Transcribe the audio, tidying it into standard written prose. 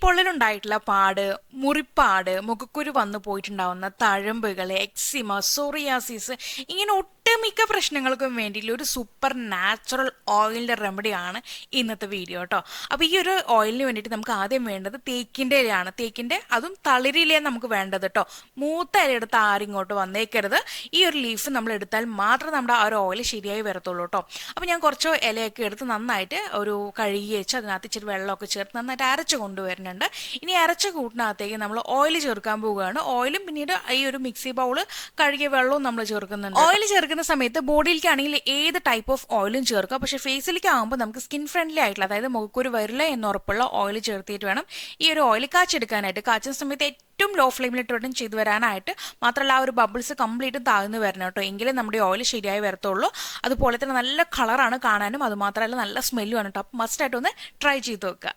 പൊള്ളലുണ്ടായിട്ടുള്ള പാട്, മുറിപ്പാട്, മുഖക്കുരു വന്നു പോയിട്ടുണ്ടാവുന്ന തഴമ്പുകൾ, എക്സിമ, സോറിയാസിസ് ഇങ്ങനെ ഒട്ടുമിക്ക പ്രശ്നങ്ങൾക്കും വേണ്ടിയിട്ടുള്ള ഒരു സൂപ്പർ നാച്ചുറൽ ഓയിലിൻ്റെ റെമഡിയാണ് ഇന്നത്തെ വീഡിയോ കേട്ടോ. അപ്പോൾ ഈ ഒരു ഓയിലിന് വേണ്ടിയിട്ട് നമുക്ക് ആദ്യം വേണ്ടത് തേക്കിൻ്റെ ഇലയാണ്. തേക്കിൻ്റെ അതും തളിരിലയാണ് നമുക്ക് വേണ്ടത് കേട്ടോ. മൂത്ത ഇല എടുത്ത് ആരും ഇങ്ങോട്ട് വന്നേക്കരുത്. ഈ ഒരു ലീഫ് നമ്മൾ എടുത്താൽ മാത്രമേ നമ്മുടെ ആ ഒരു ഓയിൽ ശരിയായി വരത്തുള്ളൂ കേട്ടോ. അപ്പോൾ ഞാൻ കുറച്ച് ഇലയൊക്കെ എടുത്ത് നന്നായിട്ട് ഒരു കഴുകി വെച്ച് അതിനകത്ത് ഇച്ചിരി വെള്ളമൊക്കെ ചേർത്ത് നന്നായിട്ട് അരച്ച് കൊണ്ടുവരുന്നുണ്ട്. ഇനി അരച്ച കൂട്ടിനകത്തേക്ക് നമ്മൾ ഓയിൽ ചേർക്കാൻ പോവുകയാണ്. ഓയിലും പിന്നീട് ഈ ഒരു മിക്സി ബൗള് കഴുകിയ വെള്ളവും നമ്മൾ ചേർക്കുന്നുണ്ട്. ഓയിൽ ചേർക്കുന്ന സമയത്ത് ബോഡിയിലേക്കാണെങ്കിൽ ഏത് ടൈപ്പ് ഓഫ് ഓയിലും ചേർക്കാം. പക്ഷേ ഫേസിലേക്ക് ആകുമ്പോൾ നമുക്ക് സ്കിൻ ഫ്രണ്ട്ലി ആയിട്ടുള്ള, അതായത് മുഖക്കൊരു വരില്ല എന്നുറപ്പുള്ള ഓയിൽ ചേർത്തിട്ട് വേണം ഈ ഒരു ഓയിൽ കാച്ചെടുക്കാനായിട്ട്. കാച്ചുന്ന സമയത്ത് ഏറ്റവും ലോ ഫ്ലെയിമിലിട്ട് വേണം ചെയ്തു വരാനായിട്ട്. മാത്രമല്ല ആ ഒരു ബബിൾസ് കംപ്ലീറ്റ് താഴ്ന്നു വരണം കേട്ടോ, എങ്കിലും നമ്മുടെ ഓയിൽ ശരിയായി വരത്തുള്ളൂ. അതുപോലെ തന്നെ നല്ല കളറാണ് കാണാനും, അതുമാത്രമല്ല നല്ല സ്മെല്ലുമാണ് കേട്ടോ. അപ്പം മസ്റ്റായിട്ട് ഒന്ന് ട്രൈ ചെയ്ത് നോക്കുക.